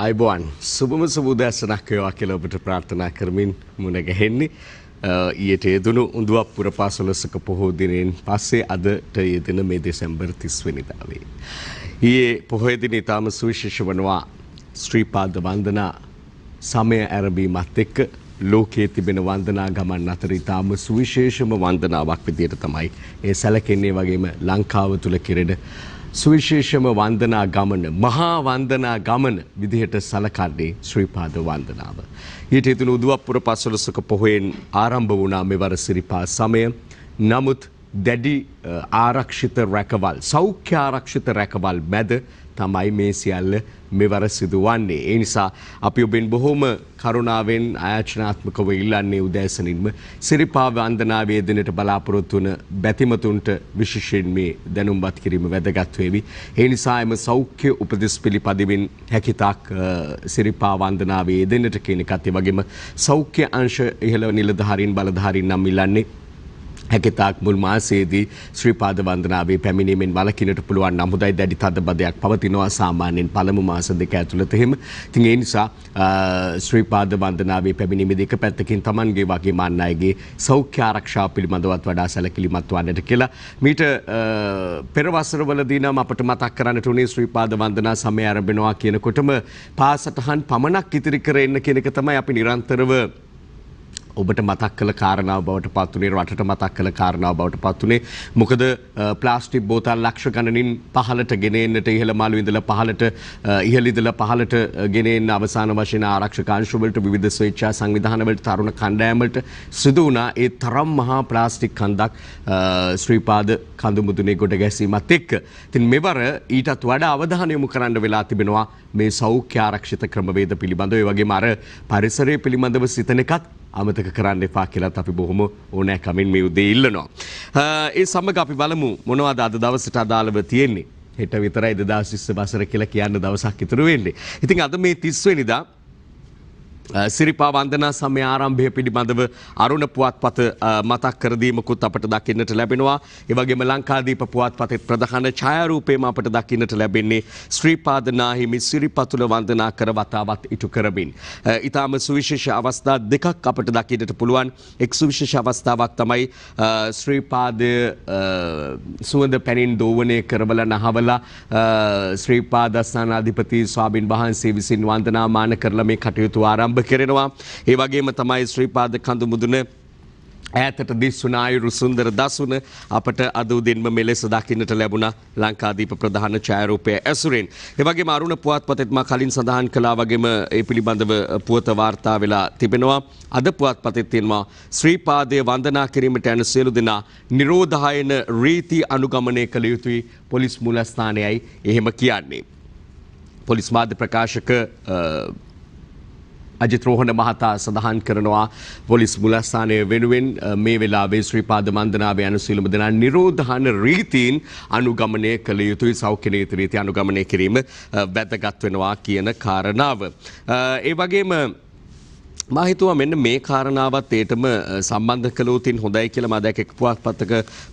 අයිබෝන් සුබම සුබෝදෑසනක් වේවා කියලා ඔබට ප්‍රාර්ථනා කරමින් මුණ ගැහෙන්නේ ඊට යෙදුණු උඳුවප් පුර 15ක පොහෝ දිනෙන් පස්සේ අදට යෙදෙන මේ දෙසැම්බර් 30 වෙනිදා වේ. ඊයේ පොහොය දින ඊටම සුවිශේෂ වනවා ශ්‍රීපාද වන්දනා සමය ආරම්භීමත් එක්ක ලෝකයේ තිබෙන වන්දනා ගමන් අතර ඊටම සුවිශේෂම වන්දනාවක් විදියට තමයි ඒ සැලකෙන්නේ. වගේම ලංකාව තුල කෙරෙන සුවිශේෂම වන්දනා ගමන මහා වන්දනා ගමන විදිහට සලකන්නේ ශ්‍රීපාද වන්දනාව. ඊට යෙදුණු උදුවප් පුර 15ක පොහොයෙන් ආරම්භ වුණා මෙවර සිරිපා සමය. නමුත් දැඩි ආරක්ෂිත රැකවල් සෞඛ්‍ය ආරක්ෂිත රැකවල් මැද තමයි මේ සියල්ල මෙවර සිදුවන්නේ. ඒ නිසා අපි ඔබෙන් බොහොම කරුණාවෙන් ආයාචනාත්මකව ඉල්ලන්නේ උදෑසනින්ම සිරිපා වන්දනාවේ යෙදෙන්නට බලාපොරොත්තු වන බැතිමතුන්ට විශේෂයෙන් මේ දැනුම්පත් කිරීම වැදගත් වේවි. ඒ නිසා එම සෞඛ්‍ය උපදෙස් පිළිපදිමින් හැකිතාක් සිරිපා වන්දනාවේ යෙදෙන්නට කියන එකත් ඒ වගේම සෞඛ්‍ය අංශ ඉහළ නිලධාරීන් බලධාරීන් නම් ඉල්ලන්නේ හැකිතාක් මුල් මාසයේදී ශ්‍රීපාද වන්දනාවේ පැමිණීමෙන් වළකින්නට පුළුවන් නම් හොඳයි. දැඩි තදබදයක් පවතිනවා සාමාන්‍යයෙන් පළමු මාස දෙක ඇතුළත එහෙම. ඉතින් ඒ නිසා ශ්‍රීපාද වන්දනාවේ පැමිණීමේදී එක පැත්තකින් Tamanගේ වගේ මාන අයගේ සෞඛ්‍ය ආරක්ෂාව පිළිබඳවත් වඩා සැලකිලිමත් වන්නට කියලා. මීට පෙර වසරවලදී නම් අපට මතක් කරන්නට උනේ ශ්‍රීපාද වන්දනා සමය ආරම්භනවා කියනකොටම පාසටහන් පමණක් ඉතිරි කර එන්න කියන එක තමයි අපි නිරන්තරව ඔබට මතක් කළ කාරණාව බවට පත් වුණේ, රටට මතක් කළ කාරණාව බවට පත් වුණේ. මොකද ප්ලාස්ටික් බෝතල් ලක්ෂ ගණනින් පහළට ගෙන එන්නට ඉහළ මාළු ඉඳලා පහළට ඉහළ ඉඳලා පහළට ගෙන එන්න අවසාන වශයෙන් ආරක්ෂක අංශ වලට විවිධ ස්වේච්ඡා සංවිධාන වලට තරුණ කණ්ඩායම් වලට සිදු වුණා ඒ තරම් මහා ප්ලාස්ටික් කන්දක් ශ්‍රීපාද කඳු මුදුනේ ගොඩ ගැසීමත් එක්ක. ඉතින් මෙවර ඊටත් වඩා අවධානය යොමු කරන්න වෙලා තිබෙනවා මේ සෞඛ්‍ය ආරක්ෂිත ක්‍රමවේද පිළිබඳව. ඒ වගේම අර පරිසරය පිළිබඳව සිතන එකත් අමතක කරන්න එපා කියලාත් අපි බොහොම ඕනෑකමින් මේ උදේ ඉල්ලනවා. ඒ සමග අපි බලමු මොනවද අද දවසට අදාළව තියෙන්නේ. හෙට විතරයි 2020 වසර කියලා කියන්න දවසක් ඉතුරු වෙන්නේ. ඉතින් අද මේ 30 වෙනිදා සිරිපා වන්දනා සමය ආරම්භය පිළිබඳව අරුණ පුවත්පත මතක් කර දීමකුත් අපට දකින්නට ලැබෙනවා. ඒ වගේම ලංකාදීප පුවත්පතේ ප්‍රධාන ඡායාරූපයම අපට දකින්නට ලැබෙන්නේ ශ්‍රීපාද නාහිමි සිරිපතුල වන්දනා කර වතාවත් ඉටු කරමින්. ඊටාම සුවිශේෂ අවස්ථා දෙකක් අපට දකින්නට පුළුවන්. එක් සුවිශේෂ අවස්ථාවක් තමයි ශ්‍රීපාදය සුවඳ පැනින් දෝවනය කරවලා නහවලා ශ්‍රීපාද ස්ථානාධිපති ස්වාමින් වහන්සේ විසින් වන්දනාමාන කරලා මේ කටයුතු ආරම්භ කරනවා. ඒ වගේම තමයි ශ්‍රීපාද කඳු මුදුන ඈතට දිස්සුන ආයුරු සුන්දර දසුන අපට අද උදෙන්ම මෙලෙස දකින්නට ලැබුණා ලංකාදීප ප්‍රධාන ඡායාරූපය ඇසුරෙන්. ඒ වගේම අරුණ පුවත්පතෙත් මා කලින් සඳහන් කළා වගේම ඒ පිළිබඳව පුවත වාර්තා වෙලා තිබෙනවා. අද පුවත්පතෙත් තියෙනවා ශ්‍රීපාදයේ වන්දනා කිරීමට යන සියලු දෙනා නිරෝධායන රීති අනුගමනය කළ යුතුයි පොලිස් මූලස්ථානයයි එහෙම කියන්නේ. පොලිස් මාධ්‍ය ප්‍රකාශක අජිත් රෝහණ මහතා සඳහන් කරනවා පොලිස් මුලස්ථානය වෙනුවෙන් මේ වෙලාවේ ශ්‍රීපාද වන්දනාවේ යන සියලුම දෙනා නිරෝධායන රීතීන් අනුගමනය කළ යුතුයි. සෞඛ්‍ය නීති රීති අනුගමනය කිරීම වැදගත් වෙනවා කියන කාරණාව. ඒ වගේම මා හිතුවා මෙන්න මේ කාරණාවත් ඒටම සම්බන්ධ කළොතින් හොඳයි කියලා. මා දැක එක්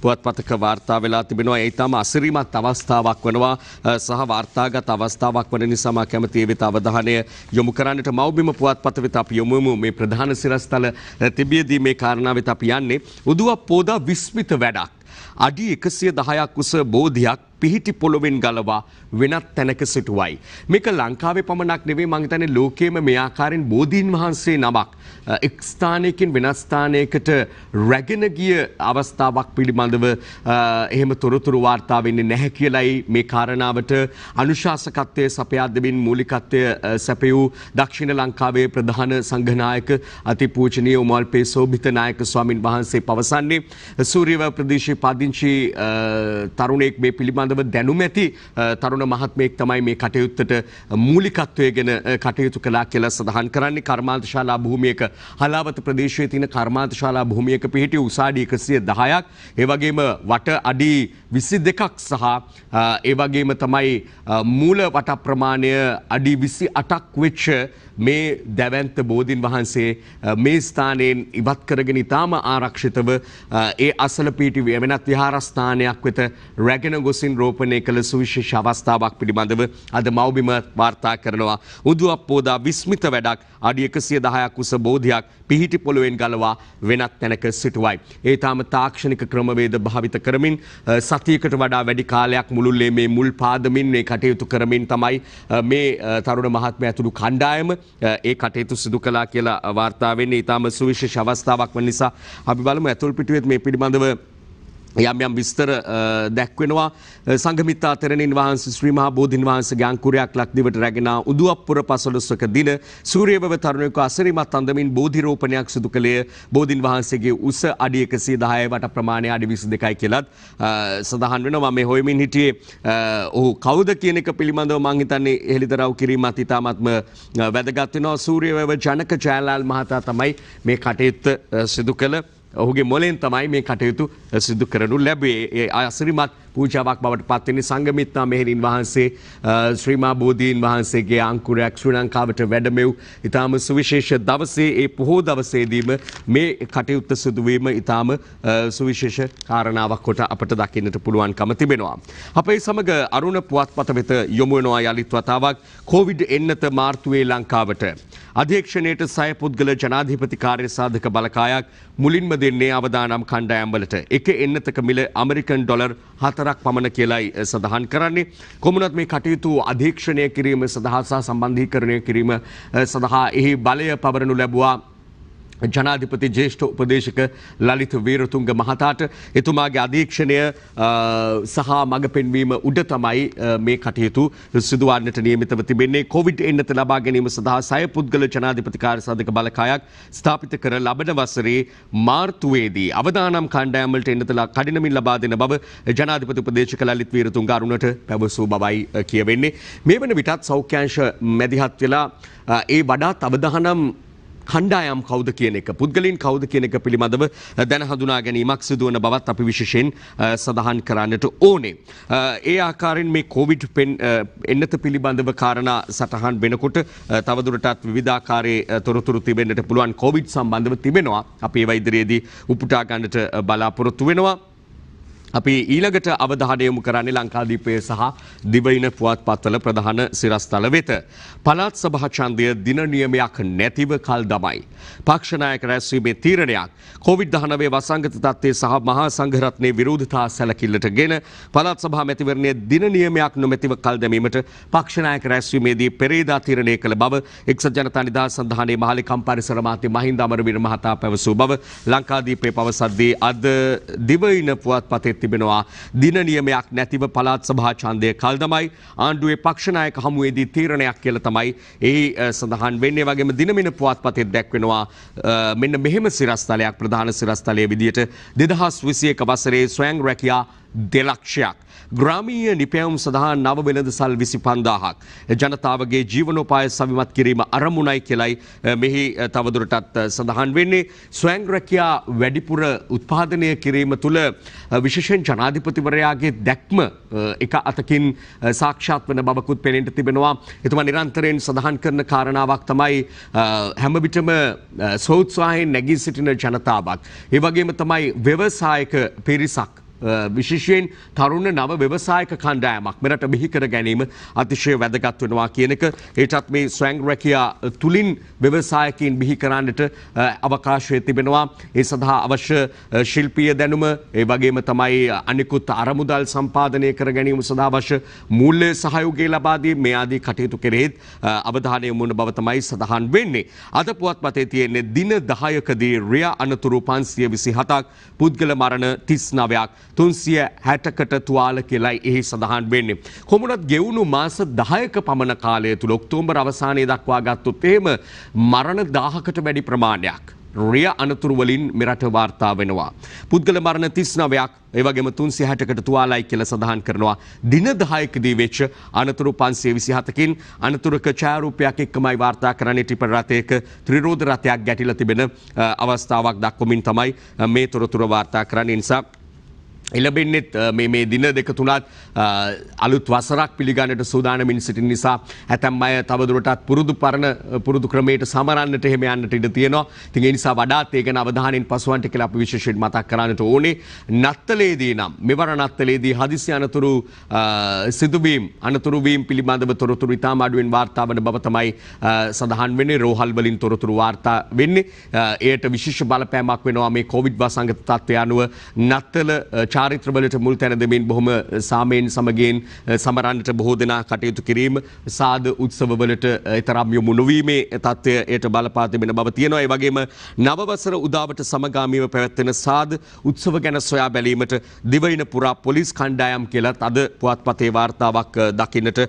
පුවත්පතක වාර්තා වෙලා තිබෙනවා. ඒ ඊටම අසිරිමත් අවස්ථාවක් වෙනවා සහ වාර්තාගත අවස්ථාවක් වන නිසා මා කැමති ඒ වෙත අවධානය යොමු කරන්නට මව්බිම පුවත්පත වෙත අපි යොමුමු. මේ ප්‍රධාන සිරස්තල තිබියදී මේ කාරණාව වෙත අපි යන්නේ. උදුවක් පෝදා විස්මිත වැඩක්. අඩි 110ක් උස බෝධියක් පිහිටි පොළොවෙන් ගලවා වෙනත් තැනක සිටුවයි. මේක ලංකාවේ පමණක් නෙවෙයි මං හිතන්නේ ලෝකයේම මේ ආකාරයෙන් බෝධීන් වහන්සේ නමක් එක් ස්ථානයකින් වෙනත් ස්ථානයකට රැගෙන ගිය අවස්ථාවක් පිළිබඳව එහෙම තොරතුරු වාර්තා වෙන්නේ නැහැ කියලයි මේ කාරණාවට අනුශාසකත්වයේ සපයා දෙමින් මූලිකත්වය සැපයූ දක්ෂිණ ලංකාවේ ප්‍රධාන සංඝනායක අතිපූජනීය උමල්පේ සෝභිත නායක ස්වාමින් වහන්සේ පවසන්නේ. සූරියව ප්‍රදේශයේ පදිංචි තරුණයෙක් මේ පිළිබඳව දැනුම ඇති තරුණ මහත්මයෙක් තමයි මේ කටයුත්තට මූලිකත්වයේගෙන කටයුතු කළා කියලා සඳහන් කරන්නේ. කර්මාන්තශාලා භූමියක හලාවත ප්‍රදේශයේ තියෙන කර්මාන්තශාලා භූමියක පිහිටි උසාඩි 110ක් ඒ වගේම වට අඩි 22ක් සහ ඒ වගේම තමයි මූල වට ප්‍රමාණය අඩි 28ක් වෙච්ච මේ දැවැන්ත බෝධීන් වහන්සේ මේ ස්ථානයෙන් ඉවත් කරගෙන ඉතාම ආරක්ෂිතව ඒ අසල පීටි වෙනත් විහාරස්ථානයක් වෙත රැගෙන ගොසින් රෝපණය කළ සුවිශේෂ අවස්ථාවක් පිළිබඳව අද මව්බිම වාර්තා කරනවා. උදුවක් පෝදා විස්මිත වැඩක් අඩි 110ක් උස බෝධියක් පිහිටි පොළොවෙන් ගලවා වෙනත් තැනක සිටුවයි. ඒ තාම තාක්ෂණික ක්‍රමවේද භාවිත කරමින් සතියකට වඩා වැඩි කාලයක් මුළුල්ලේ මේ මුල් පාදමින් මේ කටයුතු කරමින් තමයි මේ තරුණ මහත්මයා ඇතුළු කණ්ඩායම ඒ කටයුතු සිදු කළා කියලා වාර්තා වෙන්නේ. ඊටාම සුවිශේෂ අවස්ථාවක් වන නිසා අපි බලමු ඇතුල් පිටුවේ මේ පිළිබඳව යම් යම් විස්තර දැක්වෙනවා. සංඝමිත්තා තෙරණින් වහන්සේ ශ්‍රී මහා බෝධීන් වහන්සේගේ අංකුරයක් ලක්දිවට රැගෙන උදුවප්පුර 15ක දින සූර්යවැව තරුණයෙකු අසිරිමත් අන්දමින් බෝධි රෝපණයක් සිදු කළේ. බෝධීන් වහන්සේගේ උස අඩි 110යි වට ප්‍රමාණය අඩි 22යි කියලත් සඳහන් වෙනවා. මේ හොයමින් හිටියේ ඔහු කවුද කියන එක පිළිබඳව මම හිතන්නේ එළිදරව් කිරීමත් ඉතාමත්ම වැදගත් වෙනවා. සූර්යවැව ජනක ජයලාල් මහතා තමයි මේ කටයුත්ත සිදු කළ. ඔහුගේ මොලෙන් තමයි මේ කටයුතු සිදු කරනු ලැබුවේ. ඒ අසිරිමත් පූජාවක් බවට පත්වෙන්නේ සංඝමිත්තා මෙහෙණින් වහන්සේ ශ්‍රී මහා බෝධීන් වහන්සේගේ අංකුරයක් ශ්‍රී ලංකාවට වැඩමෙව් ඉතාම සුවිශේෂ දවසේ ඒ පොහෝ දවසේදීම මේ කටයුත්ත සිදුවීම ඉතාම සුවිශේෂ කාරණාවක් කොට අපට දකින්නට පුළුවන්කම තිබෙනවා. අපේ සමග අරුණ පුවත්පත වෙත යොමු වෙනවා යලිත් වතාවක්. කොවිඩ් එන්නත මාර්තුවේ ලංකාවට අධ්‍යක්ෂණයට සය පුද්ගල ජනාධිපති කාර්ය සාධක බලකායක් මුලින්ම දෙන්නේ අවදානම් කණ්ඩායම්වලට. එක එන්නතක මිල ඇමරිකන් ඩොලර් 4ක් පමණ කියලායි සඳහන් කරන්නේ. කොමුණත් මේ කටයුතු අධීක්ෂණය කිරීම සඳහා සහ සම්බන්ධීකරණය කිරීම සඳහා එහි බලය පවරනු ලැබුවා ජනාධිපති ජ්‍යෙෂ්ඨ උපදේශක ලලිත් වීරතුංග මහතාට. එතුමාගේ අධීක්ෂණය සහ මඟ පෙන්වීම උඩ තමයි මේ කටයුතු සිදුවන්නට නියමිතව තිබෙන්නේ. කොවිඩ් එන්නත ලබා ගැනීම සඳහා සය පුද්ගල ජනාධිපති කාර්ය සාධක බලකායක් ස්ථාපිත කර ලබන වසරේ මාර්තුවේදී අවදානම් කණ්ඩායම් වලට එන්නත කඩිනමින් ලබා දෙන බව ජනාධිපති උපදේශක ලලිත් වීරතුංග අරුණට පැවසූ බවයි කියවෙන්නේ. මේ වන විටත් සෞඛ්‍යාංශ මැදිහත් වෙලා ඒ වඩාත් අවදානම් කණ්ඩායම් කවුද කියන එක පුද්ගලයන් කවුද කියන එක පිළිබඳව දැන හඳුනා ගැනීමක් සිදුවන බවත් අපි විශේෂයෙන් සඳහන් කරන්නට ඕනේ. ඒ ආකාරයෙන් මේ කොවිඩ් එන්නත පිළිබඳව කාරණා සටහන් වෙනකොට තවදුරටත් විවිධාකාරයේ තොරතුරු තිබෙන්නට පුළුවන් කොවිඩ් සම්බන්ධව තිබෙනවා. අපි ඒවා ඉදිරියේදී උපුටා ගන්නට බලාපොරොත්තු වෙනවා. අපි ඊළඟට අවධානය යොමු කරන්නේ ලංකාදීපයේ සහ දිවයින පුවත්පත්වල ප්‍රධාන සිරස්තල වෙත. පළාත් සභා ඡන්දය දින නියමයක් නැතිව කල් දමයි. පක්ෂ නායක රැස්වීමේ තීරණයක් කොවිඩ්-19 වසංගත තත්ත්වයේ සහ මහා සංඝරත්නයේ විරෝධතා සැලකිල්ලටගෙන පළාත් සභා මැතිවරණයේ දින නියමයක් නොමැතිව කල් දැමීමට පක්ෂ නායක රැස්වීමේදී පෙරේදා තීරණය කළ බව එක්සත් ජනතා නිදහස් සන්ධානයේ මහලේකම් පරිසර මාත්‍ය මහින්ද අමරවීර මහතා පැවසූ බව ලංකාදීපයේ පවසද්දී අද දිවයින පුවත්පතේ තිබෙනවා. දින නියමයක් නැතිව පළාත් සභා ඡන්දය කල්දමයි ආණ්ඩුවේ පක්ෂ නායක හමුවේදී තීරණයක් කියලා තමයි එහි සඳහන් වෙන්නේ. වගේම දිනමින පුවත්පතේ දැක්වෙනවා මෙන්න මෙහෙම සිරස්තලයක් ප්‍රධාන සිරස්තලයේ විදියට 2021 වසරේ ස්වයං රැකියා 2 ලක්ෂයක් ග්‍රාමීය නිපැයුම් සඳහා නව වෙළඳසල් 25000ක් ජනතාවගේ ජීවනෝපාය සවිමත් කිරීම අරමුණයි කියලයි මෙහි තවදුරටත් සඳහන් වෙන්නේ. ස්වයං රැකියා වැඩිපුර උත්පාදනය කිරීම තුළ විශේෂයෙන් ජනාධිපතිවරයාගේ දැක්ම එක අතකින් සාක්ෂාත් වන බවකුත් පෙනෙන්නට තිබෙනවා. එතුමා නිරන්තරයෙන් සඳහන් කරන කාරණාවක් තමයි හැම විටම සෝත්සාහයෙන් නැගී සිටින ජනතාවක්. ඒ වගේම තමයි ව්‍යවසායක පිරිසක් විශේෂයෙන් තරුණ නව ව්‍යවසායක කණ්ඩායමක් මෙරට බිහි කර ගැනීම අතිශය වැදගත් වෙනවා කියන එක. ඒටත් මේ ස්වයං රැකියා තුලින් ව්‍යවසායකයන් බිහි කරන්නට අවකාශය තිබෙනවා. ඒ සඳහා අවශ්‍ය ශිල්පීය දැනුම ඒ වගේම තමයි අනිකුත් අරමුදල් සම්පාදනය කර ගැනීම සඳහා අවශ්‍ය මූල්‍ය සහයෝගය ලබා දී මේ ආදී කටයුතු කෙරෙහිත් අවධානය යොමු වන බව තමයි සඳහන් වෙන්නේ. අද පුවත්පතේ තියෙන්නේ දින 10කදී රිය අනතුරු 527ක් පුද්ගල මරණ 39ක් 360කට තුවාල කියලයි එහි සඳහන් වෙන්නේ. කොමුණත් ගෙවුණු මාස 10ක පමණ කාලය තුල ඔක්තෝබර් අවසානයේ දක්වා ගත්තොත් එහෙම මරණ 1000කට වැඩි ප්‍රමාණයක් රිය අනතුරු වලින් මෙරට වාර්තා වෙනවා. පුද්ගල මරණ 39ක් ඒ වගේම 360කට තුවාලයි කියලා සඳහන් කරනවා. දින 10කදී වෙච්ච අනතුරු 527කින් අනතුරුක ඡායාරූපයක් එක්කමයි වාර්තා කරන්නේ. ටිපර් රථයක ත්‍රිරෝධ රථයක් ගැටිලා තිබෙන අවස්ථාවක් දක්වමින් තමයි මේ තොරතුරු වාර්තා කරන්නේ. නිසා එළබෙන්නෙත් මේ දින දෙක තුනත් අලුත් වසරක් පිළිගන්නට සූදානමින් සිටින නිසා ඇතැම් අය තවදුරටත් පුරුදු ක්‍රමයට සමරන්නට එහෙම යන්නට ඉඩ තියෙනවා. ඉතින් ඒ නිසා වඩාත් ඒ ගැන අවධානයෙන් පසුවන්ට කියලා අපි විශේෂයෙන් මතක් කරන්නට ඕනේ. නත්තලේදී නම් මෙවර නත්තලේදී හදිසි සිදුවීම් අනතුරු වීම් පිළිබඳව තොරතුරු ඉතාම අඩුවෙන් වාර්තා වන බව තමයි සඳහන් වෙන්නේ. රෝහල් වලින් තොරතුරු වාර්තා වෙන්නේ. එයට විශේෂ බලපෑමක් වෙනවා මේ කොවිඩ් වසංගත තත්ත්වය අනුව නත්තල චාරිත්‍රවලට මුල් තැන දෙමින් බොහොම සාමයෙන් සමගයෙන් සමරන්නට බොහෝ දෙනා කටයුතු කිරීම සාද උත්සවවලට තරම් යොමු නොවීමේ තත්ත්වයට බලපා තිබෙන බව තියෙනවා. ඒ වගේම නව වසර උදාවට සමගාමීව පැවැත්වෙන සාද උත්සව ගැන සොයා බැලීමට දිවයින පුරා පොලිස් කණ්ඩායම් කියලත් අද පුවත්පතේ වාර්තාවක් දකින්නට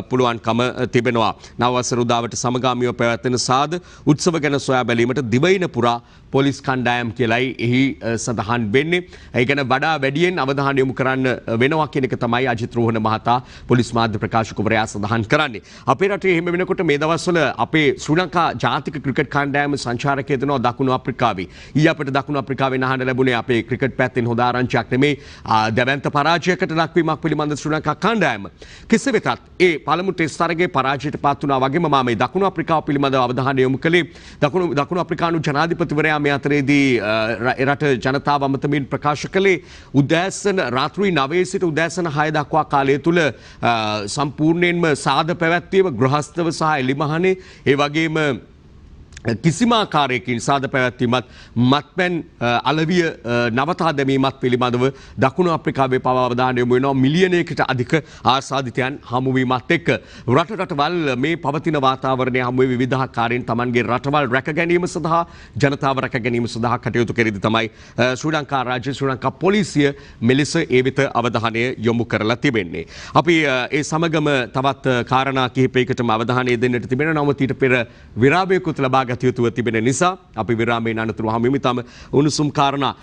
පුළුවන්කම තිබෙනවා. නව වසර උදාවට සමගාමීව පැවැත්වෙන සාද උත්සව ගැන සොයා බැලීමට දිවයින පුරා පොලිස් කණ්ඩායම් කියලයි එහි සඳහන් වෙන්නේ. ඒ ගැන වඩා වැඩියෙන් අවධානය යොමු කරන්න වෙනවා කියන එක තමයි අජිත් රෝහණ මහතා පොලිස් මාධ්‍ය ප්‍රකාශකවරයා සඳහන් කරන්නේ. අපේ රටේ එහෙම වෙනකොට මේ දවස්වල අපේ ශ්‍රී ලංකා ජාතික ක්‍රිකට් කණ්ඩායම සංචාරකය දෙනවා දකුණු අප්‍රිකාවේ. ඊ අපිට දකුණු අප්‍රිකාවෙන් අහන්න ලැබුණේ අපේ ක්‍රිකට් පැත්තෙන් හොඳ ආරංචියක් නෙමෙයි. දැවැන්ත පරාජයකට ලක්වීමක් පිළිබඳ ශ්‍රී ලංකා කණ්ඩායම. කෙසේ වෙතත් ඒ පළමු ටෙස්ට් තරගයේ පරාජයට පත් වුණා වගේම මම මේ දකුණු අප්‍රිකාව පිළිබඳව අවධානය යොමු කළේ දකුණු අප්‍රිකානු ජනාධිපතිවරයා මේ අතරේදී රට ජනතාව අමතමින් ප්‍රකාශ කළේ උදෑසන රාත්‍රී 9 සිට උදෑසන 6 දක්වා කාලය තුල සම්පූර්ණයෙන්ම සාද පැවැත්වීම ගෘහස්තව සහ එලිමහනේ ඒ වගේම කිසිම ආකාරයකින් සාද පැවැත්වීමත් මත්පැන් අලවිය නවතා දැමීමත් පිළිබඳව දකුණු අප්‍රිකාවේ පවා අවධානය යොමු වෙනවා. මිලියනයකට අධික ආසාදිතයන් හමු වීමත් එක්ක රටවල් මේ පවතින වාතාවරණය හමුවේ විවිධාකාරයෙන් Tamanගේ රටවල් රැක ගැනීම සඳහා ජනතාව රැක ගැනීම සඳහා කටයුතු කෙරෙද්දී තමයි ශ්‍රී ලංකා රාජ්‍ය ශ්‍රී ලංකා පොලිසිය මෙලෙස ඒ වෙත අවධානය යොමු කරලා තිබෙන්නේ. අපි ඒ සමගම තවත් කාරණා කිහිපයකටම අවධානය දෙන්නට තිබෙනවා. නමුත් ඊට පෙර විරාමයකුත් ලබා යුතුව තිබෙන නිසා අපි විරාමයෙන් අනතුරු හමුවෙමු. තම උණුසුම් කාරණා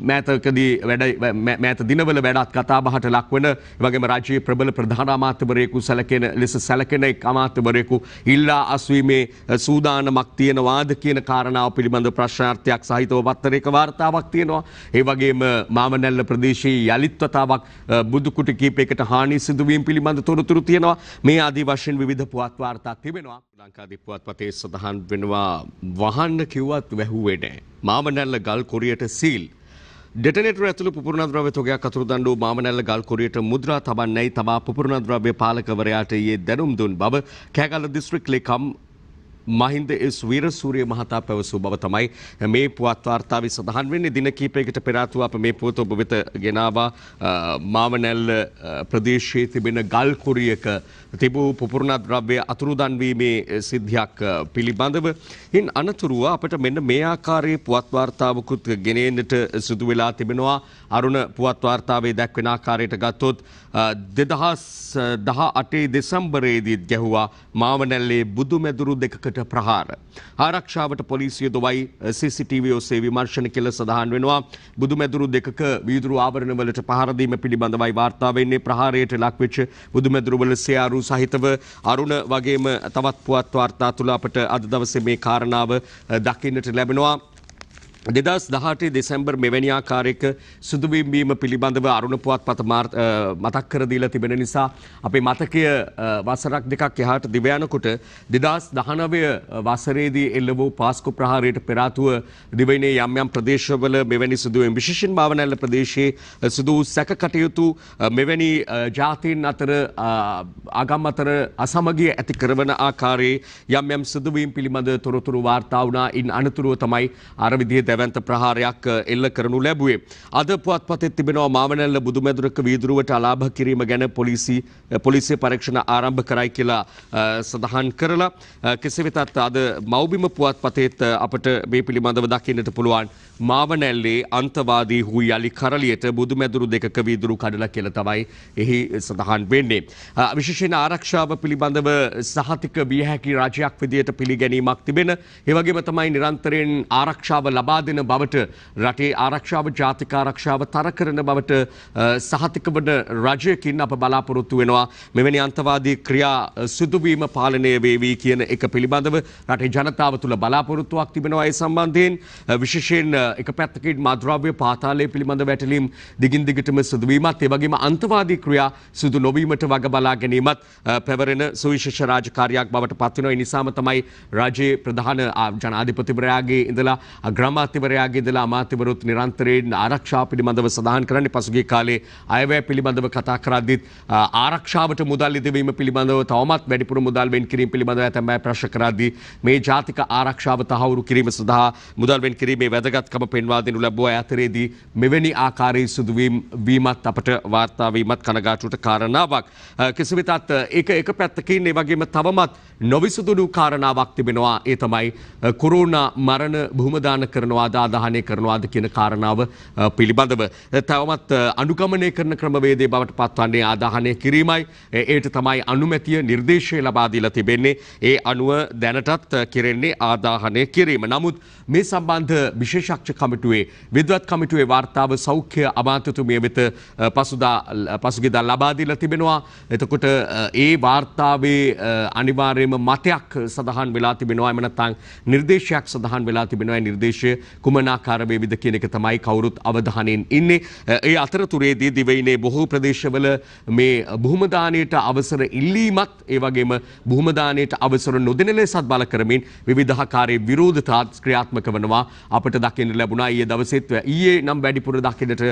මෑත දිනවල වැඩත් කතා බහට ලක්වන වගේම රාජ්‍යයේ ප්‍රබල ප්‍රධාන අමාත්‍යවරයෙකු සැලකෙන එක් අමාත්‍යවරයෙකු ඉල්ලා අස්වීමේ සූදානමක් තියෙනවාද කියන කාරණාව පිළිබඳ ප්‍රශ්නාර්ථයක් සහිතව පත්තරයක වාර්තාවක් තියෙනවා. ඒ වගේම මාවනැල්ල ප්‍රදේශයේ යලිත් වතාවක් බුදු කුටි කීපයකට හානි සිදුවීම් පිළිබඳ තොරතුරු තියෙනවා. මේ ආදී වශයෙන් විවිධ පුවත් වාර්තා තිබෙනවා. ලංකාදීප පුවත්පතේ සඳහන් වෙනවා වහන්න කිව්වත් වැහුවේ නැහැ. මාවනැල්ල ගල් කොරියට සීල්. ඩෙටනේටර් ඇතුළු පුපුරණ ද්‍රව්‍ය තොගයක් අතුරුදන් වූ මාවනැල්ල ගල් කොරියට මුද්‍රා තබන්නයි තමා පුපුරණ ද්‍රව්‍ය පාලකවරයාට ඊයේ දැනුම් දුන් බව කෑගල්ල දිස්ත්‍රික් ලේකම් මහින්ද එස් වීරසූරිය මහතා පැවසූ බව තමයි මේ පුවත් වාර්තාවේ සඳහන් වෙන්නේ. දින කිහිපයකට පෙර ආතුව අප මේ පුවත ඔබ වෙත ගෙනාවා මාවනැල්ල ප්‍රදේශයේ තිබෙන ගල් කොරියක තිබූ පුපුරණ ද්‍රව්‍ය අතුරුදන් වීමේ සිද්ධියක් පිළිබඳව. ඉන් අනතුරුව අපට මෙන්න මේ ආකාරයේ පුවත් වාර්තාවකුත් ගෙනෙන්නට සිදු වෙලා තිබෙනවා. අරුණ පුවත් වාර්තාවේ දැක්වෙන ආකාරයට ගත්තොත් 2018 දෙසැම්බරයේදී ගැහුවා මාවනැල්ලේ බුදුමැදුරු දෙකකට ප්‍රහාර. ආරක්ෂාවට පොලිසිය දොවයි CCTV ඔස්සේ විමර්ශන කළ සඳහන් වෙනවා. බුදුමැදුරු දෙකක වීදුරු ආවරණවලට පහර දීම පිළිබඳවයි වාර්තා වෙන්නේ. ප්‍රහාරයට ලක්වෙච්ච බුදුමැදුරු වල සයාරු සහිතව අරුණ වගේම තවත් පුවත් වාර්තා තුළ අපට අද දවසේ මේ කාරණාව දකින්නට ලැබෙනවා. 2018 දෙසැම්බර් මෙවැනි ආකාරයක සිදුවීම් වීම පිළිබඳව අරුණ පුවත්පත මතක් කර දීලා තිබෙන නිසා අපේ මතකය වසරක් දෙකක් එහාට දිව යනකොට 2019 වසරේදී එල්ල වූ පාස්කු ප්‍රහාරයට පෙර ආතුව දිවයිනේ යම් ප්‍රදේශවල මෙවැනි සිදුවීම් විශේෂයෙන් මාවනැල්ල ප්‍රදේශයේ සිදු වූ සැක කටයුතු මෙවැනි ජාතීන් අතර ආගම් අතර අසමගිය ඇති කරන ආකාරයේ යම් සිදුවීම් පිළිබඳ තොරතුරු වාර්තා වුණා. ඉන් අනතුරුව තමයි අර විදිහේ දැවැන්ත ප්‍රහාරයක් එල්ල කරනු ලැබුවේ. අද පුවත්පතේ තිබෙනවා මාවනැල්ල බුදුමැදුරක වීදුරුවට අලාභ කිරීම ගැන පොලිසිය පරීක්ෂණ ආරම්භ කරයි කියලා සඳහන් කරලා කෙසේ වෙතත් අද මව්බිම පුවත්පතේත් අපට මේ පිළිබඳව දකින්නට පුළුවන් මාවනැල්ලේ අන්තවාදී හු යලි කරලියට බුදුමැදුරු දෙකක වීදුරු කඩලා කියලා තමයි එහි සඳහන් වෙන්නේ. විශේෂයෙන් ආරක්ෂාව පිළිබඳව සහතික විය හැකි රාජ්‍යයක් විදියට පිළිගැනීමක් තිබෙන. ඒ වගේම තමයි නිරන්තරයෙන් ආරක්ෂාව ලබා ලබා දෙන බවට රටේ ආරක්ෂාව ජාතික ආරක්ෂාව තර කරන බවට සහතික වන රජයකින් අප බලාපොරොත්තු වෙනවා. මෙවැනි අන්තවාදී ක්‍රියා සිදුවීම පාලනය වේවි කියන එක පිළිබඳව රටේ ජනතාව තුළ බලාපොරොත්තුවක් තිබෙනවා. ඒ සම්බන්ධයෙන් විශේෂයෙන් එක පැත්තකින් මද්‍රව්‍ය පාතාලය පිළිබඳ වැටලීම් දිගින් දිගටම සිදුවීමත් ඒ වගේම අන්තවාදී ක්‍රියා සිදු නොවීමට වග බලා ගැනීමත් පැවරෙන සුවිශේෂ රාජකාරියක් බවට පත් වෙනවා. ඒ නිසාම තමයි රජයේ ප්‍රධාන ජනාධිපතිවරයාගේ ඉඳලා අග්‍රාමාත්‍යවරයාගේ ඉඳලා අමාත්‍යවරුත් නිරන්තරයෙන් ආරක්ෂාව පිළිබඳව සඳහන් කරන්නේ. පසුගිය කාලේ අයවැය පිළිබඳව කතා කරද්දිත් ආරක්ෂාවට මුදල් ඉදවීම පිළිබඳව තවමත් වැඩිපුර මුදල් වෙන් කිරීම පිළිබඳව තමයි ප්‍රශ්න කරද්දී මේ ජාතික ආරක්ෂාව තහවුරු කිරීම සඳහා මුදල් වෙන් කිරීමේ වැදගත්කම පෙන්වා දෙනු ලැබුවා. අතරේදී මෙවැනි ආකාරයේ සිදුවීම් වීමත් අපට වාර්තා වීමත් කනගාටුවට කාරණාවක්. කෙසේ වෙතත් ඒක එක පැත්තකින් ඒ වගේම තවමත් නොවිසුදුණු කාරණාවක් තිබෙනවා. ඒ තමයි කොරෝනා මරණ බහුමදාන කරනවාද ආදාහනය කරනවාද කියන කාරණාව පිළිබඳව තවමත් අනුගමනය කරන ක්‍රමවේදයේ බවට පත්වන්නේ ආදාහනය කිරීමයි. ඒට තමයි අනුමැතිය නිර්දේශය ලබා දීලා තිබෙන්නේ. ඒ අනුව දැනටත් කෙරෙන්නේ ආදාහනය කිරීම. නමුත් මේ සම්බන්ධ විශේෂඥ කමිටුවේ විද්වත් කමිටුවේ වාර්තාව සෞඛ්‍ය අමාත්‍යතුමිය වෙත පසුගියදා ලබා දීලා තිබෙනවා. එතකොට ඒ වාර්තාවේ අනිවාර්යයෙන්ම මතයක් සඳහන් වෙලා තිබෙනවා. එම නැත්නම් නිර්දේශයක් සඳහන් වෙලා තිබෙනවා. ඒ නිර්දේශය කුමන ආකාර වේවිද කියන එක තමයි කවුරුත් අවධානයෙන් ඉන්නේ. ඒ අතරතුරේදී දිවයිනේ බොහෝ ප්‍රදේශවල මේ බොහොම දානයට අවසර ඉල්ලීමත් ඒ වගේම බොහොම දානයට අවසර නොදෙන ලෙසත් බල කරමින් විවිධාකාරයේ විරෝධතා ක්‍රියාත්මක වනවා අපට දකින්න ලැබුණා. ඊයේ දවසේත් ඊයේ නම් වැඩිපුර දකින්නට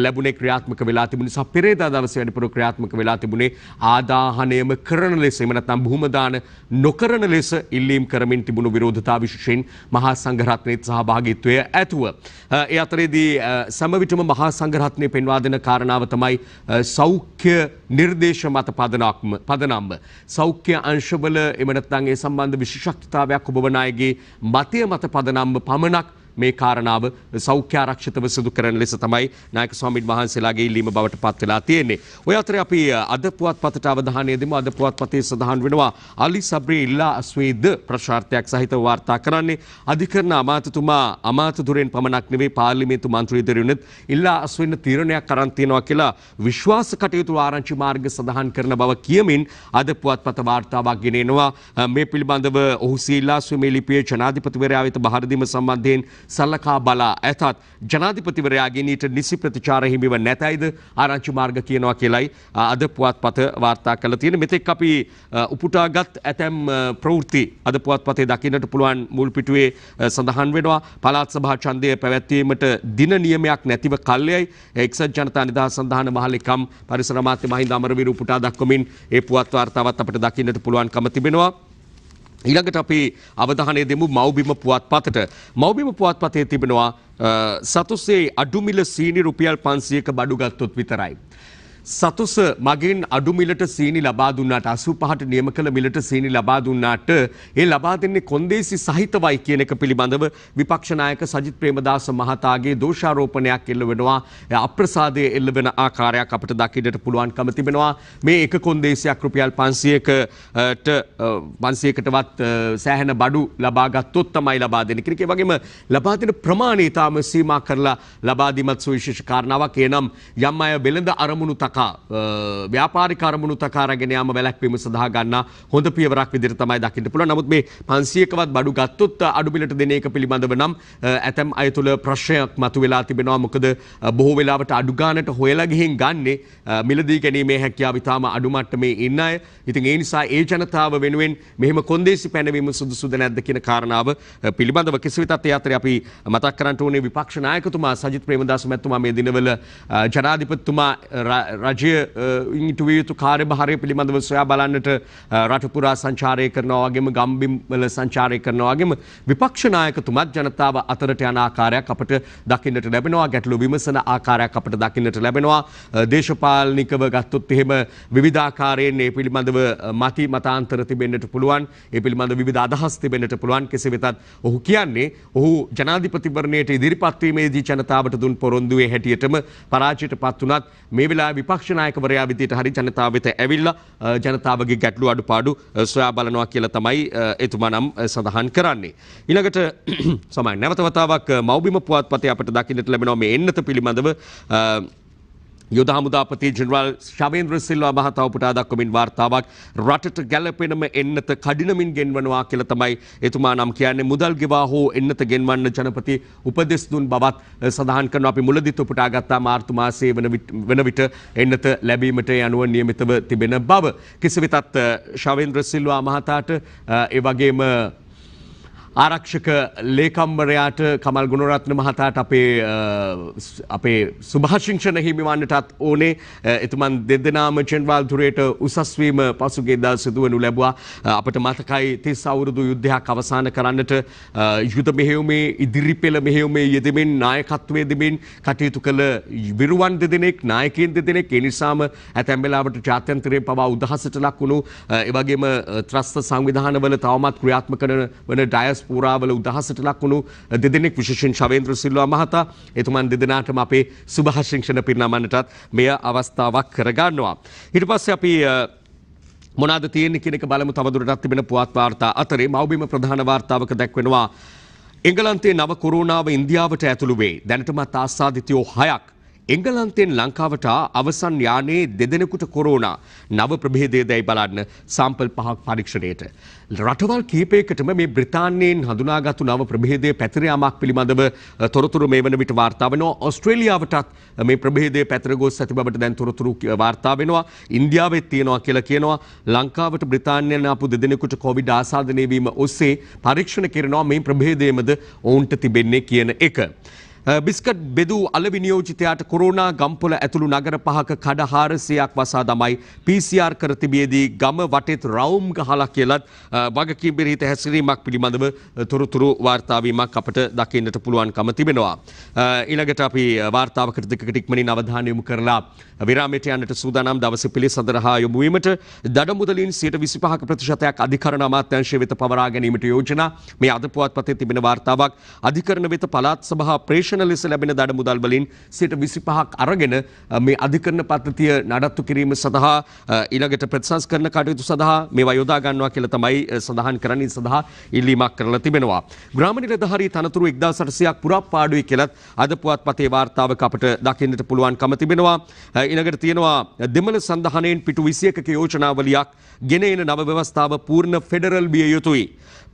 ලැබුණේ ක්‍රියාත්මක වෙලා තිබුණ නිසා පෙරේදා දවසේ වැඩිපුර ක්‍රියාත්මක වෙලා තිබුණේ ආදාහනයම කරන ලෙස එහෙම නැත්නම් බොහොම දාන නොකරන ලෙස ඉල්ලීම් කරමින් තිබුණු විරෝධතා විශේෂයෙන් මහා සංඝරත්නයේ සහභාගීත්වය ඇතුව. ඒ අතරේදී සම විටම මහා සංඝරත්නයේ පෙන්වා දෙන කාරණාව තමයි සෞඛ්‍ය නිර්දේශ මත පදනම්ව. සෞඛ්‍ය අංශවල එම නැත්නම් ඒ සම්බන්ධ විශේෂඥතාවයක් ඔබ වන අයගේ මතය මත පදනම්ව පමණක් මේ කාරණාව සෞඛ්‍ය ආරක්ෂිතව සිදු කරන ලෙස තමයි නායක ස්වාමීන් වහන්සේලාගේ ඉල්ලීම බවට පත් වෙලා තියෙන්නේ. ඔය අතරේ අපි අද පුවත්පතට අවධානය දෙමු. අද පුවත්පතේ සඳහන් වෙනවා අලි සබ්රි ඉල්ලා අස්වේද ප්‍රචාරණයක් සහිතව වාර්තා කරන්නේ අධිකරණ අමාත්‍යතුමා අමාත්‍යදුරෙන් පමණක් නෙවෙයි පාර්ලිමේන්තු මන්ත්‍රීවරුන්ත් ඉල්ලා අස්වෙන්න තීරණයක් අරන් තියෙනවා කියලා විශ්වාස කටයුතු ආරංචි මාර්ග සඳහන් කරන බව කියමින් අද පුවත්පත වාර්තාවක් ගෙනෙනවා. මේ පිළිබඳව ඔහු සීලා ස්වමේ ලිපියේ ජනාධිපතිවරයා වෙත බහර දීම සම්බන්ධයෙන් සලකා බලා ඇතත් ජනාධිපතිවරයාගේ ඊට නිසි ප්‍රතිචාර හිමිව නැතයිද ආරංචි මාර්ග කියනවා කියලයි අද පුවත්පත වාර්තා කළා තියෙන. මෙතෙක් අපි උපුටාගත් ඇතැම් ප්‍රවෘත්ති අද පුවත්පතේ දකින්නට පුළුවන්. මුල් පිටුවේ සඳහන් වෙනවා පළාත් සභා ඡන්දය පැවැත්වීමට දින නියමයක් නැතිව කල්යයි එක්සත් ජනතා නිදහස් සන්ධාන මහලෙකම් පරිසර අමාත්‍ය මහින්ද අමරවීර උපුටා දක්වමින් ඒ පුවත් වාර්තාවත් අපිට දකින්නට පුළුවන්කම තිබෙනවා. ඊළඟට අපි අවධානය දෙමු මව්බිම පුවත්පතට. මව්බිම පුවත්පතේ තිබෙනවා සතුසේ අඩුමිල සීනි රුපියල් 500ක බඩු ගත්තොත් විතරයි. සතුස මගින් අඩු මිලට සීනි ලබා දුන්නාට 85ට නියම කළ මිලට සීනි ලබා දුන්නාට ඒ ලබා දෙන්නේ කොන්දේසි සහිතවයි කියන එක පිළිබඳව විපක්ෂ නායක සජිත් ප්‍රේමදාස මහතාගේ දෝෂාරෝපණයක් එල්ල වෙනවා. අප්‍රසාදයේ එල්ල වෙන ආකාරයක් අපිට දකින්නට පුළුවන්කම තිබෙනවා. මේ එක කොන්දේසියක් රුපියල් 500කටවත් සෑහෙන බඩු ලබා ගත්තොත් තමයි ලබා දෙන්නේ කියන එක. ඒ වගේම ලබා දෙන ප්‍රමාණය තාම සීමා කරලා ලබා දීමත් සුවිශේෂ කාරණාවක්. එනම් යම් අය වෙළඳ අරමුණු ව්‍යාපාරික අරමුණු තකා රැගෙන යාම වැළැක්වීම සඳහා ගන්නා හොඳ පියවරක් විදිහට තමයි දකින්න පුළුවන්. නමුත් මේ 500කවත් බඩු ගත්තොත් අඩු මිලට දෙන එක පිළිබඳව නම් ඇතම් අය තුළ ප්‍රශ්නයක් මතුවලා තිබෙනවා. මොකද බොහෝ වෙලාවට අඩු ගානට හොයලා ගිහින් ගන්නේ මිලදී ගැනීමේ හැකියාව ඉතාම අඩු මට්ටමේ ඉන්න අය. ඉතින් ඒ නිසා ඒ ජනතාව වෙනුවෙන් මෙහෙම කොන්දේසි පැනවීම සුදුසුද නැද්ද කියන කාරණාව පිළිබඳව කෙසේ වෙතත් ඒ අතරේ අපි මතක් කරන්න ඕනේ විපක්ෂ නායකතුමා සජිත් ප්‍රේමදාස මැතිතුමා මේ දිනවල ජනාධිපතිතුමා රජය ඉංගිතුවිය යුතු කාර්යභාරය පිළිබඳව සොයා බලන්නට රට පුරා සංචාරය කරනවා වගේම ගම්බිම් වල සංචාරය කරනවා වගේම විපක්ෂ නායකතුමත් ජනතාව අතරට යන ආකාරයක් අපට දකින්නට ලැබෙනවා. ගැටලු විමසන ආකාරයක් අපට දකින්නට ලැබෙනවා. දේශපාලනිකව ගත්තොත් එහෙම විවිධාකාරයෙන් මේ පිළිබඳව මතාන්තර තිබෙන්නට පුළුවන්. ඒ පිළිබඳව විවිධ අදහස් තිබෙන්නට පුළුවන්. කෙසේ වෙතත් ඔහු කියන්නේ ඔහු ජනාධිපතිවරණයට ඉදිරිපත් වීමේදී ජනතාවට දුන් පොරොන්දුවේ හැටියටම පරාජයට පත් වුණත් මේ වෙලාවේ විපක්ෂ නායකවරයා විදිහට හරි ජනතාව වෙත ඇවිල්ලා ජනතාවගේ ගැටලු අඩුපාඩු සොයා බලනවා කියලා තමයි එතුමා නම් සඳහන් කරන්නේ. ඊළඟට සමහර නැවත වතාවක් මව්බිම පුවත්පතේ අපිට දකින්නට ලැබෙනවා මේ එන්නත පිළිබඳව යුද හමුදාපති ජෙනරාල් ශවේන්ද්‍ර සිල්වා මහතා උපුටා දක්වමින් වාර්තාවක් රටට ගැළපෙනම එන්නත කඩිනමින් ගෙන්වනවා කියලා තමයි එතුමා නම් කියන්නේ. මුදල් ගෙවා හෝ එන්නත ගෙන්වන්න ජනපති උපදෙස් දුන් බවත් සඳහන් කරනවා. අපි මුලදීත් උපුටා ගත්තා මාර්තු මාසයේ වන විට එන්නත ලැබීමට යනුව නියමිතව තිබෙන බව. කෙසේ වෙතත් ශවේන්ද්‍ර සිල්වා මහතාට ඒ වගේම ආරක්ෂක ලේකම්වරයාට කමල් ගුණරත්න මහතාට අපේ සුභාශිංසන හිමිවන්නටත් ඕනේ. එතුමන් දෙදෙනාම ජෙනරාල් ධුරයට උසස් වීම පසුගියදා සිදුවනු ලැබුවා. අපට මතකයි 30 අවුරුදු යුද්ධයක් අවසන් කරන්නට යුද මෙහෙයුමේ ඉදිරි පෙළ මෙහෙයුමේ යෙදෙමින් නායකත්වයේ දෙමින් කටයුතු කළ විරුවන් දෙදෙනෙක් නායකයන් දෙදෙනෙක්. ඒ නිසාම ඇතැම් වෙලාවට ජාත්‍යන්තරයෙන් පවා උදහසට ලක් වුණු ඒ වගේම ත්‍රස්ත සංවිධානවල තවමත් ක්‍රියාත්මක වන ඩයස් පුරාවල උදහසට ලක් වුණු දෙදෙනෙක් විශේෂයෙන් ශවේන්ද්‍ර සිල්වා මහතා එතුමන් දෙදෙනාටම අපේ සුභාශිංසන පිරිනමන්නටත් මෙය අවස්ථාවක් කරගන්නවා. ඊට පස්සේ අපි මොනවාද තියෙන්නේ කියන එක බලමු. තවදුරටත් තිබෙන පුවත් වාර්තා අතරේ මව්බිම ප්‍රධාන වාර්තාවක දැක්වෙනවා එංගලන්තයේ නව කොරෝනාව ඉන්දියාවට ඇතුළු වේ. දැනටමත් ආසාදිතයෝ 6ක් එංගලන්තයෙන් ලංකාවට අවසන් යානයේ දෙදෙනෙකුට කොරෝනා නව ප්‍රභේදයේදයි බලන්න සාම්පල් 5ක් පරීක්ෂණයට. රටවල් කිහිපයකටම මේ බ්‍රිතාන්‍යයෙන් හඳුනාගත්තු නව ප්‍රභේදයේ පැතිර යාමක් පිළිබඳව තොරතුරු මේ වන විට වාර්තා වෙනවා. ඕස්ට්‍රේලියාවටත් මේ ප්‍රභේදයේ පැතිර ගොස් ඇති බවට දැන් තොරතුරු වාර්තා වෙනවා. ඉන්දියාවෙත් තියෙනවා කියලා කියනවා. ලංකාවට බ්‍රිතාන්‍යයෙන් ආපු දෙදෙනෙකුට කොවිඩ් ආසාදනය වීම ඔස්සේ පරීක්ෂණ කරනවා මේ ප්‍රභේදයේමද ඔවුන්ට තිබෙන්නේ කියන එක. බිස්කට් බෙදූ අලෙවි නියෝජිතයාට කොරෝනා ගම්පොළ ඇතුළු නගර 5ක කඩ 400ක් වසා දමයි. PCR කර තිබියදී ගම වටේත් රවුම් ගහලා කියලත් වගකීම් බෙරහිත හැසිරීමක් පිළිබඳව තොරතුරු වාර්තා වීමක් අපට දකින්නට පුළුවන්කම තිබෙනවා. ඊළඟට අපි වාර්තාවකට දෙකකට ඉක්මනින් අවධානය යොමු කරලා විරාමයට යන්නට සූදානම්. දවසේ පිළිසඳරහා යොමු වීමට දඩ මුදලින් 25% අධිකරණ අමාත්‍යාංශය වෙත පවරා ගැනීමට යෝජනා. මේ අද පුවත්පතේ තිබෙන වාර්තාවක් අධිකරණ වෙත පළාත් සභා ලෙස ලැබෙන දඩ මුදල් වලින් 25% අරගෙන මේ අධිකරණ පද්ධතිය නඩත්තු කිරීම සඳහා ඊළඟට ප්‍රතිසංස්කරණ කටයුතු සඳහා මේවා යොදා ගන්නවා කියලා තමයි සඳහන් කරන්නේ. සඳහා ඉල්ලීමක් කරලා තිබෙනවා. ග්‍රාම නිලධාරී තනතුරු 1800ක් පුරාපාඩුයි කියලත් අද පුවත්පතේ වාර්තාවක අපට දකින්නට පුළුවන්කම තිබෙනවා. ඊළඟට තියෙනවා දෙමළ සන්ධානයෙන් පිටු 21ක යෝජනාවලියක් ගෙන එන නව ව්‍යවස්ථාව පූර්ණ ෆෙඩරල් විය යුතුයි.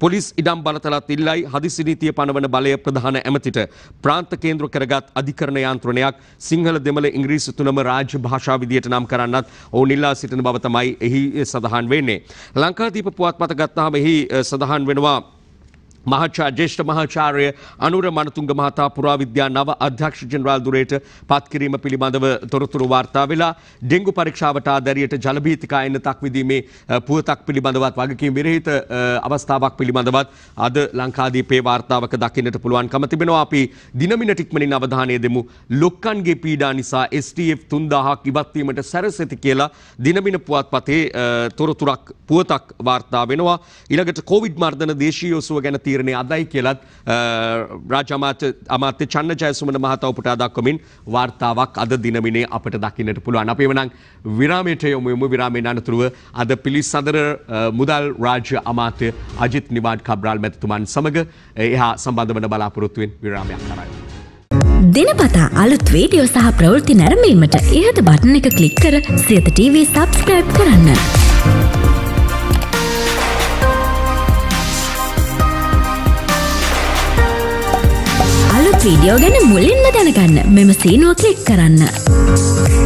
පොලිස් ඉඩම් බලතලත් ඉල්ලයි. හදිසි නීතිය පනවන බලය ප්‍රධාන ඇමතිට ප්‍රාන්ත කේන්ද්‍ර කරගත් අධිකරණ යාන්ත්‍රණයක් සිංහල දෙමළ ඉංග්‍රීසි තුනම රාජ්‍ය භාෂා විදියට නම් කරන්නත් ඔවුන් ඉල්ලා සිටින බව තමයි එහි සඳහන් වෙන්නේ. ලංකාදීප පුවත්පත ගත්තාම එහි සඳහන් වෙනවා ज्येष्ठ මහාචාර්ය අනුර මනතුංග මහතා පුරාවිද්‍යා නව අධ්‍යක්ෂ ජෙනරාල් ධුරයට පත් කිරීම පිළිබඳව තොරතුරු වාර්තා වෙලා ඩෙන්ගු පරීක්ෂාවට ආදැරියට ජල භීතිකා එන්නතක් විදීමේ පුවතක් පිළිබඳවත් වගකීම් විරහිත අවස්ථාවක් පිළිබඳවත් අද ලංකාදීපේ වාර්තාවක දකින්නට පුළුවන්කම තිබෙනවා. අපි දිනමිනට ඉක්මනින් අවධානය දෙමු. ලොක්කන්ගේ පීඩා නිසා STF 3000ක් ඉවත් වීමට සැරසෙති කියලා දිනමින පුවත්පතේ තොරතුරක් පුවතක් වාර්තා වෙනවා. ඊළඟට කොවිඩ් මර්ධන දේශීය ඔසුව ගැන තීරණය අදයි කියලත් රාජ්‍ය අමාත්‍ය චන්න ජයසුමන මහතා උපුටා දක්වමින් වාර්තාවක් අද දිනමිනේ අපට දකින්නට පුළුවන්. අපි එවනම් විරාමයට යමු. විරාමයෙන් අනතුරුව අද පිළිසඳර මුදල් රාජ්‍ය අමාත්‍ය අජිත් නිවාඩ් කබ්‍රාල් මැතිතුමන් සමග එහා සම්බන්ධ වන බලාපොරොත්තුවෙන් විරාමයක් කරයි. දිනපතා අලුත් වීඩියෝ සහ ප්‍රවෘත්ති නැරඹීමට ඉහත බටන් එක ක්ලික් කර සියත TV සබ්ස්ක්‍රයිබ් කරන්න. අලුත් වීඩියෝ ගැන මුලින්ම දැනගන්න මෙම සීනුව ක්ලික් කරන්න.